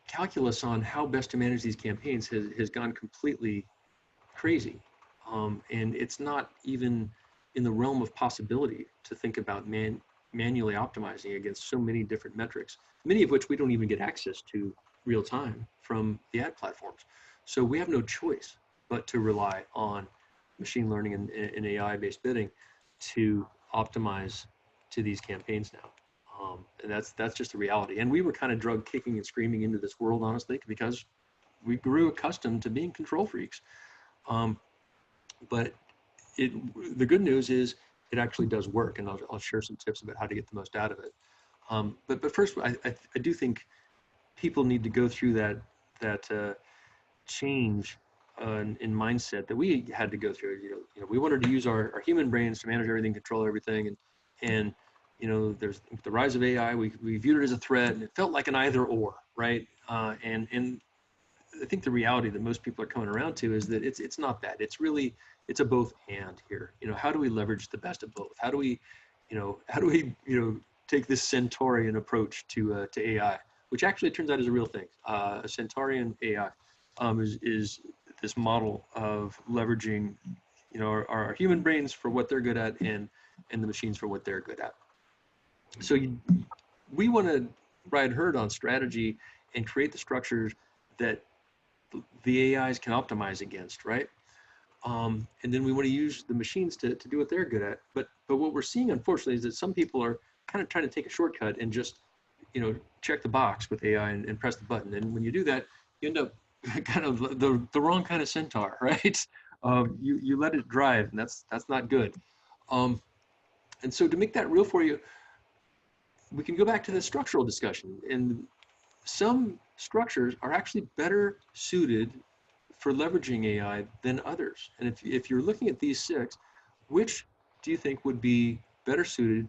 calculus on how best to manage these campaigns has gone completely crazy. And it's not even in the realm of possibility to think about manually optimizing against so many different metrics, many of which we don't even get access to real time from the ad platforms. So we have no choice but to rely on machine learning and AI-based bidding to optimize to these campaigns now. And that's just the reality. And we were kind of drugged kicking and screaming into this world, honestly, because we grew accustomed to being control freaks. But the good news is it actually does work, and I'll share some tips about how to get the most out of it. But first, I do think people need to go through that change in mindset that we had to go through. We wanted to use our human brains to manage everything, control everything, and there's the rise of AI. We viewed it as a threat, and it felt like an either or, right? And I think the reality that most people are coming around to is that it's not that. It's a both and here. How do we leverage the best of both? How do we take this Centaurian approach to AI, which actually turns out is a real thing. A Centaurian AI is this model of leveraging our human brains for what they're good at and the machines for what they're good at. So we want to ride herd on strategy and create the structures that the AIs can optimize against, right? And then we want to use the machines to do what they're good at. But what we're seeing, unfortunately, is that some people are kind of trying to take a shortcut and just check the box with AI and press the button. And when you do that, you end up kind of the wrong kind of centaur, right? You let it drive, and that's not good. And so to make that real for you, we can go back to the structural discussion. And some structures are actually better suited for leveraging AI than others. And if you're looking at these 6, which do you think would be better suited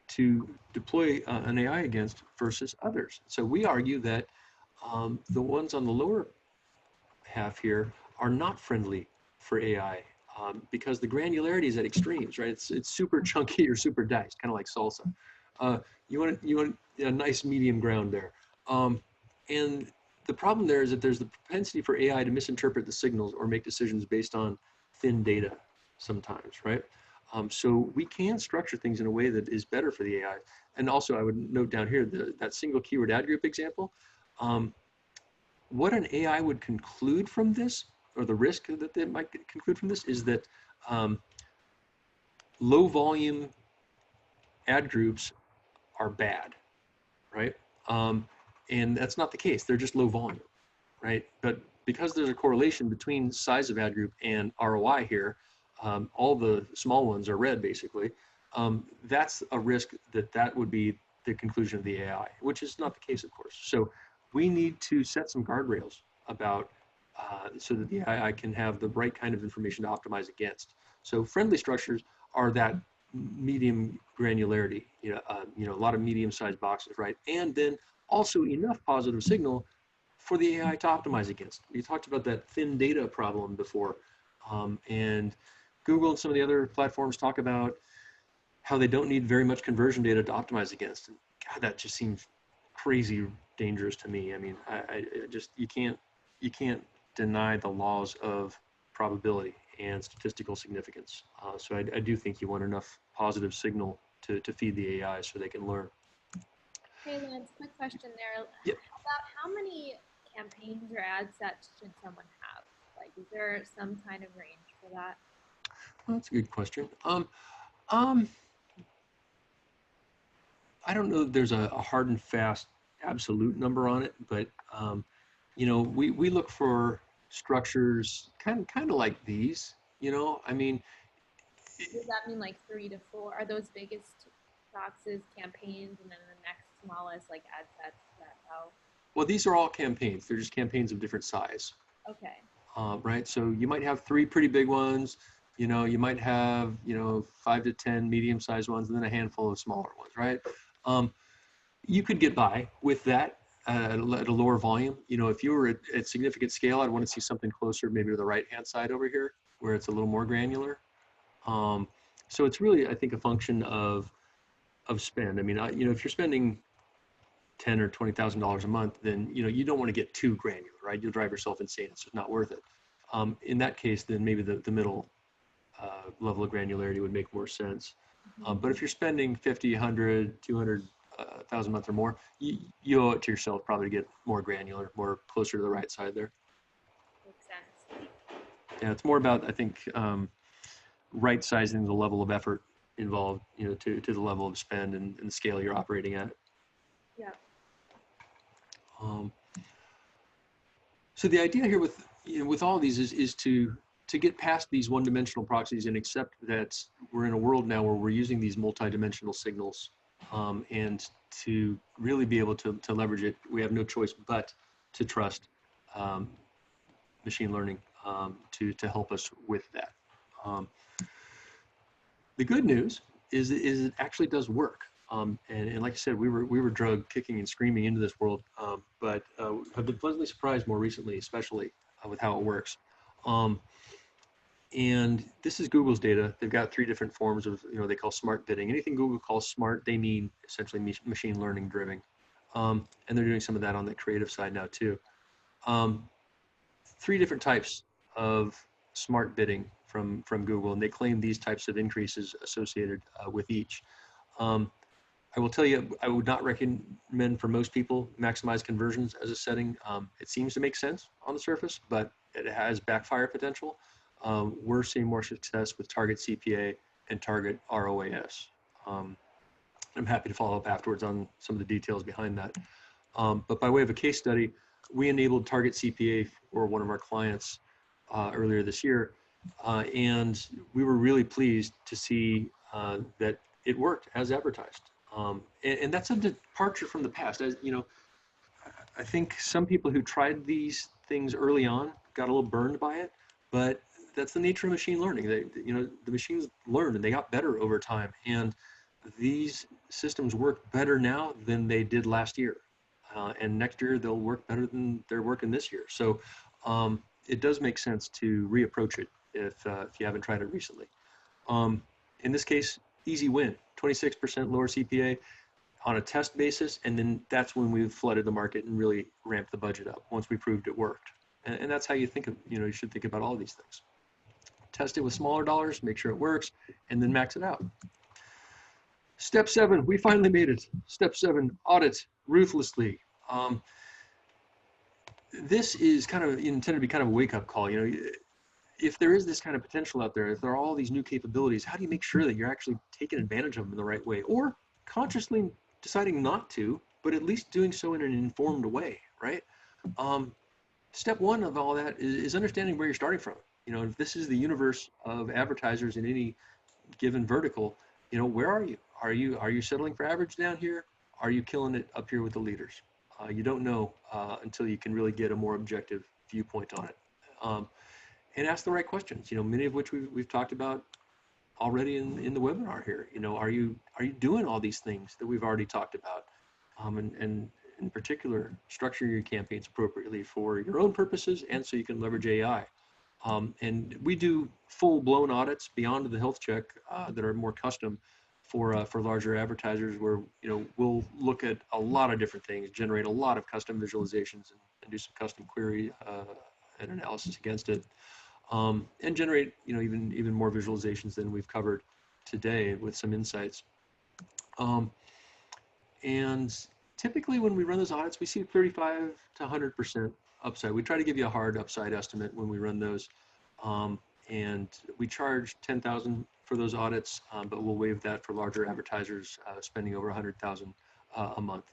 to deploy an AI against versus others? So we argue that the ones on the lower half here are not friendly for AI because the granularity is at extremes, right? It's super chunky or super diced, kind of like salsa. You want a nice medium ground there. And the problem there is that there's the propensity for AI to misinterpret the signals or make decisions based on thin data sometimes, right? So we can structure things in a way that is better for the AI. And also I would note down here, that single keyword ad group example, what an AI would conclude from this, or the risk that they might conclude from this, is that low volume ad groups are bad, right? And that's not the case. They're just low volume, right? But because there's a correlation between size of ad group and ROI here, all the small ones are red, basically. That's a risk that would be the conclusion of the AI, which is not the case, of course. So we need to set some guardrails about so that the AI can have the right kind of information to optimize against. So friendly structures are that medium granularity, a lot of medium-sized boxes, right? And then also enough positive signal for the AI to optimize against. We talked about that thin data problem before, and Google and some of the other platforms talk about how they don't need very much conversion data to optimize against. And God, that just seems crazy dangerous to me. I mean, I just you can't deny the laws of probability and statistical significance. So I do think you want enough positive signal to feed the AI so they can learn. Hey Lance, quick question there. Yeah, About how many campaigns or ad sets should someone have? Like, is there some kind of range for that? well, that's a good question. Um, I don't know that there's a hard and fast absolute number on it, but we look for structures kind of like these. I mean, Does that mean like 3 to 4? Are those biggest boxes campaigns, and then the next smallest like ad sets? Is that how? well, these are all campaigns. They're just campaigns of different size, Okay. right? So you might have three pretty big ones. You might have 5 to 10 medium-sized ones, and then a handful of smaller ones, right? Um, you could get by with that at a lower volume. If you were at significant scale, I'd want to see something closer, maybe to the right-hand side over here, where it's a little more granular. Um, so it's really, I think, a function of spend. I mean, if you're spending $10,000 or $20,000 a month, then you don't want to get too granular, right? You'll drive yourself insane. It's just not worth it. In that case, then maybe the middle level of granularity would make more sense. Hmm. But if you're spending 50, 100, 200,000 a month or more, you owe it to yourself probably to get more granular, more closer to the right side there. Makes sense. Yeah, it's more about, I think, right sizing the level of effort involved, to the level of spend and the scale you're operating at. Yeah. Um, so the idea here with all of these is to get past these one-dimensional proxies and accept that we're in a world now where we're using these multi-dimensional signals, and to really be able to leverage it, we have no choice but to trust um, machine learning to help us with that. Um, the good news is it actually does work. And like I said, we were drugged kicking and screaming into this world, but have been pleasantly surprised more recently, especially with how it works. Um, and this is Google's data. They've got three different forms of, they call smart bidding. Anything Google calls smart, they mean essentially machine learning driven. And they're doing some of that on the creative side now too. Um, three different types of smart bidding from Google, and they claim these types of increases associated with each. Um, I will tell you, I would not recommend for most people maximize conversions as a setting. It seems to make sense on the surface, but it has backfire potential. We're seeing more success with target CPA and target ROAS. Um, I'm happy to follow up afterwards on some of the details behind that. But by way of a case study, we enabled target CPA for one of our clients earlier this year, and we were really pleased to see that it worked as advertised. And that's a departure from the past. As you know, I think some people who tried these things early on got a little burned by it, but that's the nature of machine learning. The machines learned and they got better over time, and these systems work better now than they did last year. And next year they'll work better than they're working this year. So it does make sense to reapproach it if you haven't tried it recently. In this case, easy win, 26% lower CPA on a test basis, and then that's when we flooded the market and really ramped the budget up once we proved it worked. And that's how you think of, you should think about all of these things. Test it with smaller dollars, make sure it works, and then max it out. Step 7, we finally made it. Step 7, audit ruthlessly. This is kind of intended to be kind of a wake-up call. If there is this kind of potential out there, if there are all these new capabilities, how do you make sure that you're actually taking advantage of them in the right way, or consciously deciding not to, but at least doing so in an informed way, right? Step 1 of all that is understanding where you're starting from. If this is the universe of advertisers in any given vertical, where are you? Are you settling for average down here? Are you killing it up here with the leaders? You don't know until you can really get a more objective viewpoint on it. And ask the right questions, many of which we've talked about already in the webinar here. Are you doing all these things that we've already talked about? And in particular, structure your campaigns appropriately for your own purposes and so you can leverage AI. And we do full-blown audits beyond the health check that are more custom for larger advertisers, where we'll look at a lot of different things, generate a lot of custom visualizations, and do some custom query and analysis against it, and generate even more visualizations than we've covered today with some insights. And typically when we run those audits, we see 35 to 100% upside. We try to give you a hard upside estimate when we run those. And we charge 10,000 for those audits, but we'll waive that for larger advertisers spending over 100,000 a month.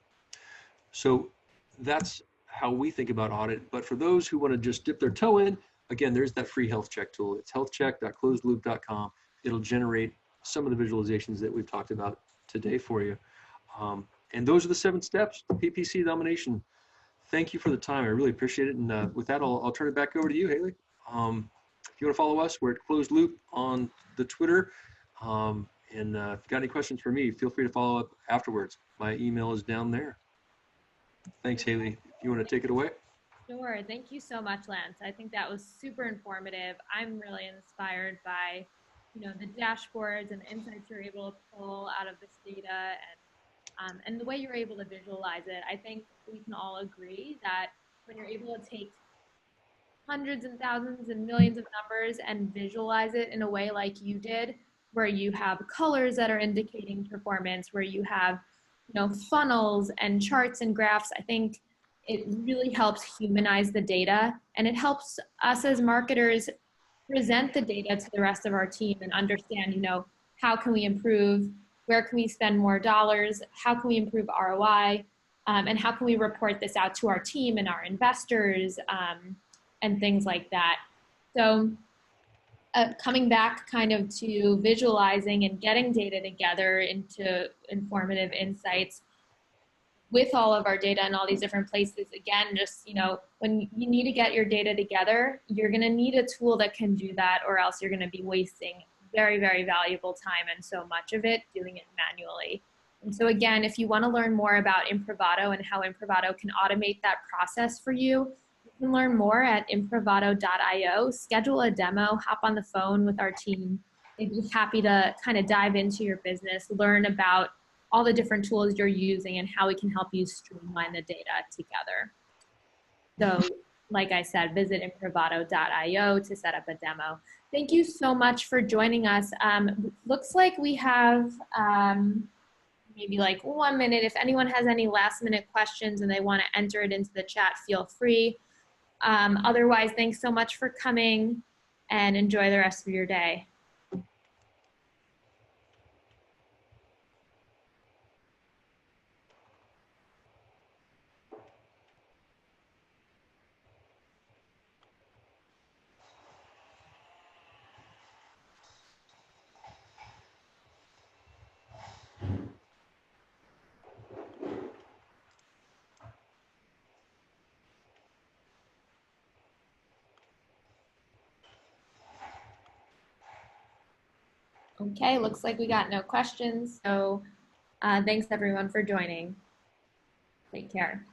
So that's how we think about audit. But for those who want to just dip their toe in, again, there's that free health check tool. It's healthcheck.closedloop.com. It'll generate some of the visualizations that we've talked about today for you. And those are the 7 steps to PPC domination. Thank you for the time. I really appreciate it. And with that, I'll turn it back over to you, Haley. If you want to follow us, we're at Closed Loop on the Twitter. And if you've got any questions for me, feel free to follow up afterwards. My email is down there. Thanks, Haley. If you want to take it away. Sure. Thank you so much, Lance. I think that was super informative. I'm really inspired by, the dashboards and the insights you're able to pull out of this data and the way you're able to visualize it. I think we can all agree that when you're able to take hundreds and thousands and millions of numbers and visualize it in a way like you did, where you have colors that are indicating performance, where you have, funnels and charts and graphs, I think it really helps humanize the data, and it helps us as marketers present the data to the rest of our team and understand, how can we improve, where can we spend more dollars, how can we improve ROI, and how can we report this out to our team and our investors, and things like that. So coming back kind of to visualizing and getting data together into informative insights with all of our data in all these different places, again, just, when you need to get your data together, you're going to need a tool that can do that, or else you're going to be wasting very, very valuable time and so much of it doing it manually. And so again, if you want to learn more about Improvato and how Improvato can automate that process for you, you can learn more at improvato.io. Schedule a demo, hop on the phone with our team. They'd be happy to kind of dive into your business, learn about all the different tools you're using and how we can help you streamline the data together. So like I said, visit improvato.io to set up a demo. Thank you so much for joining us. Looks like we have maybe like 1 minute. If anyone has any last minute questions and they want to enter it into the chat, feel free. Otherwise, thanks so much for coming and enjoy the rest of your day. Okay, looks like we got no questions. So thanks everyone for joining. Take care.